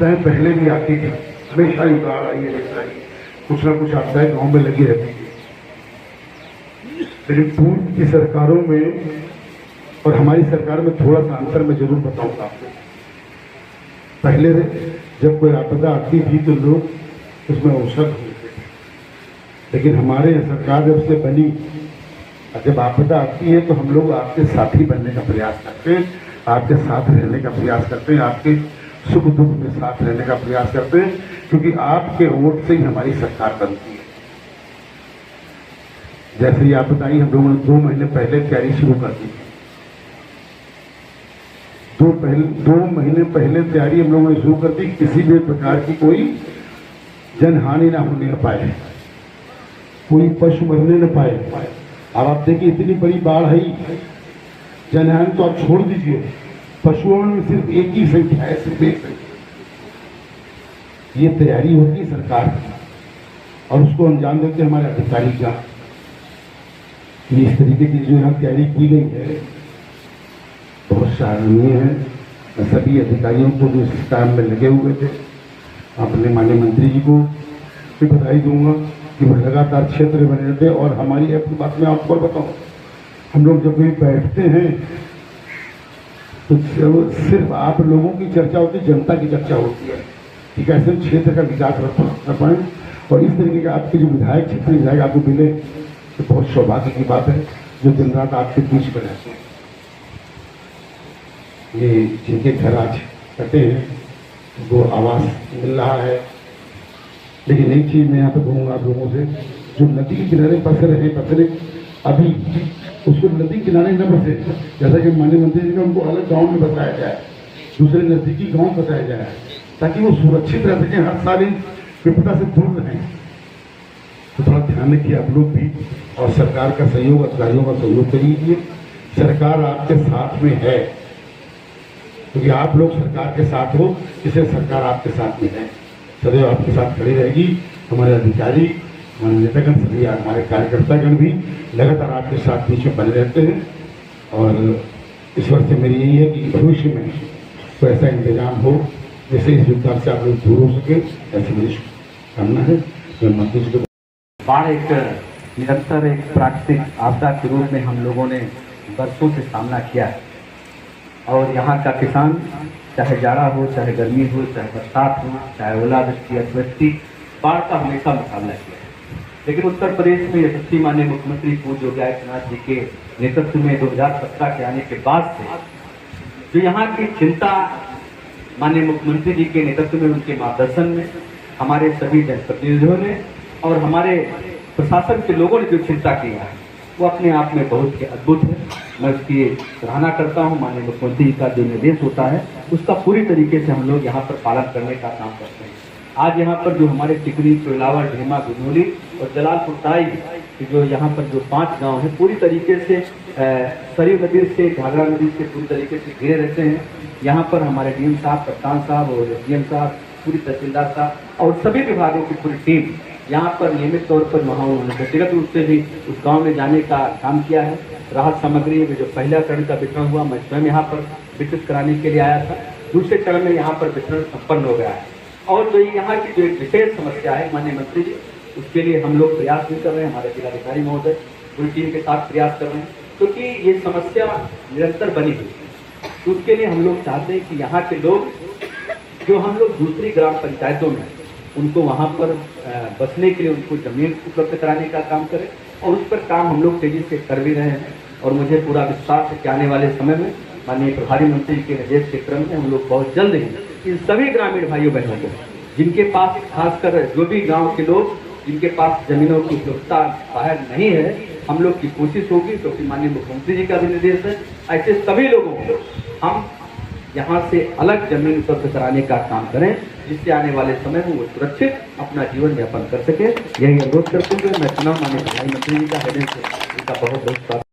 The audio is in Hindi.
आपदाएं पहले भी आती थी, हमेशा ही बाढ़ आई है, कुछ ना कुछ आपदाएं गांव में लगी रहती थी। लेकिन पूर्व की सरकारों में और हमारी सरकार में थोड़ा सा अंतर मैं जरूर बताऊंगा आपको। पहले जब कोई आपदा आती थी तो लोग उसमें अवसर होते थे, लेकिन हमारे सरकार जब से बनी, जब आपदा आती है तो हम लोग आपके साथी बनने का प्रयास करते हैं, आपके साथ रहने का प्रयास करते हैं, आपके सुख दुख में साथ रहने का प्रयास करते हैं, क्योंकि आपके वोट से ही हमारी सरकार बनती है। जैसे ही आपदा आई, हम लोगों ने 2 महीने पहले तैयारी शुरू कर दी। 2 महीने पहले तैयारी हम लोगों ने शुरू कर दी, किसी भी प्रकार की कोई जनहानि ना होने पाए, कोई पशु मरने न पाए। अब आप देखिए, इतनी बड़ी बाढ़ आई, जनहानि तो आप छोड़ दीजिए, पशुओं में सिर्फ एक ही संख्या है, सिर्फ एक संख्या। ये तैयारी होती है सरकार की, और उसको अंजाम देते हमारे अधिकारी का। इस तरीके की जो यहाँ तैयारी की गई है बहुत सराहनीय है। मैं सभी अधिकारियों को जो इस काम में लगे हुए थे, अपने माननीय मंत्री जी को भी बधाई दूंगा कि वो लगातार क्षेत्र में बने रहते। और हमारी अपनी बात में आपको बताऊँ, हम लोग जब भी बैठते हैं तो सिर्फ आप लोगों की चर्चा होती है, जनता की चर्चा होती है कि कैसे क्षेत्र का विकास कर पाए। और इस तरीके के आपके जो विधायक, क्षेत्रीय विधायक आपको मिले तो बहुत सौभाग्य की बात है, जो दिन रात आपके बीच में रहते हैं। ये जिनके घर आज कटे हैं वो आवास मिल रहा है। लेकिन एक चीज मैं यहाँ पे कहूँगा आप लोगों से, जो नदी के किनारे पसरे अभी उसको नदी किनारे न बसे, जैसा कि माननीय मंत्री जी ने उनको अलग गांव में बताया जाए, दूसरे नजदीकी गांव बताया जाए, ताकि वो सुरक्षित रह सकें, हर साल इन विपदा से दूर रहें। तो थोड़ा ध्यान रखिए आप लोग भी, और सरकार का सहयोग, अधिकारियों का सहयोग करिए। सरकार आपके साथ में है, क्योंकि आप लोग सरकार के साथ हो, इसलिए सरकार आपके साथ में है, सदैव आपके साथ खड़ी रहेगी। हमारे अधिकारी, हमारे नेतागण, सभी हमारे कार्यकर्तागण भी लगातार आपके साथ बीच में बने रहते हैं। और इस वर्ष से मेरी यही है कि भविष्य में कोई ऐसा इंतजाम हो जैसे इस विपदा से आप लोग दूर हो सके, ऐसी मेरी कामना है। मैं मंत्री जी को, बाढ़ एक निरंतर एक प्राकृतिक आपदा के रूप में हम लोगों ने बरसों से सामना किया है, और यहाँ का किसान चाहे जाड़ा हो, चाहे गर्मी हो, चाहे बरसात हो, चाहे ओलावृष्टि, अतिवृष्टि, बाढ़ का हमेशा मुकाबला किया है। लेकिन उत्तर प्रदेश में यशस्वी माननीय मुख्यमंत्री पूज्य योगी आदित्यनाथ जी के नेतृत्व में 2017 के आने के बाद से जो यहाँ की चिंता माननीय मुख्यमंत्री जी के नेतृत्व में, उनके मार्गदर्शन में हमारे सभी जनप्रतिनिधियों ने और हमारे प्रशासन के लोगों ने जो चिंता की है, वो अपने आप में बहुत ही अद्भुत है। मैं उसकी सराहना करता हूँ। माननीय मुख्यमंत्री जी का जो निर्देश होता है उसका पूरी तरीके से हम लोग यहाँ पर पालन करने का काम करते हैं। आज यहाँ पर जो हमारे टिकरी, कोइलावर, ढेमा, गुनोली और जलालपुर ताई, जो यहाँ पर जो 5 गांव हैं, पूरी तरीके से सरयू नदी से, घाघरा नदी से पूरी तरीके से घिरे रहते हैं। यहाँ पर हमारे डीएम साहब, कप्तान साहब और डीएम साहब, पूरी तहसीलदार साहब और सभी विभागों की पूरी टीम यहाँ पर नियमित तौर पर वहाँ उन्होंने व्यक्तिगत रूप से भी उस गाँव में जाने का काम किया है। राहत सामग्री में जो पहला चरण का वितरण हुआ, मैं स्वयं यहाँ पर वितरित कराने के लिए आया था। दूसरे चरण में यहाँ पर वितरण संपन्न हो गया है। और जो यहाँ की जो एक विशेष समस्या है माननीय मंत्री जी, उसके लिए हम लोग प्रयास भी कर रहे हैं, हमारे जिलाधिकारी महोदय पूरी टीम के साथ प्रयास कर रहे हैं, क्योंकि ये समस्या निरंतर बनी हुई है। तो उसके लिए हम लोग चाहते हैं कि यहाँ के लोग, जो हम लोग दूसरी ग्राम पंचायतों में, उनको वहाँ पर बसने के लिए उनको जमीन उपलब्ध कराने का काम करें, और उस पर काम हम लोग तेजी से कर भी रहे हैं। और मुझे पूरा विश्वास है कि आने वाले समय में माननीय प्रभारी मंत्री के निर्देश के क्रम में हम लोग बहुत जल्द ही इन सभी ग्रामीण भाइयों बहनों को, जिनके पास, खासकर जो भी गांव के लोग जिनके पास जमीनों की उपलब्धता बाहर नहीं है, हम लोग की कोशिश होगी, क्योंकि माननीय मुख्यमंत्री जी का भी निर्देश है, ऐसे सभी लोगों को हम यहाँ से अलग जमीन उपलब्ध कराने का काम करें, जिससे आने वाले समय में वो सुरक्षित अपना जीवन यापन कर सके। यही अनुरोध करते हुए मैं चुनाव माननीय प्रधानमंत्री जी का हृदय से उनका बहुत बहुत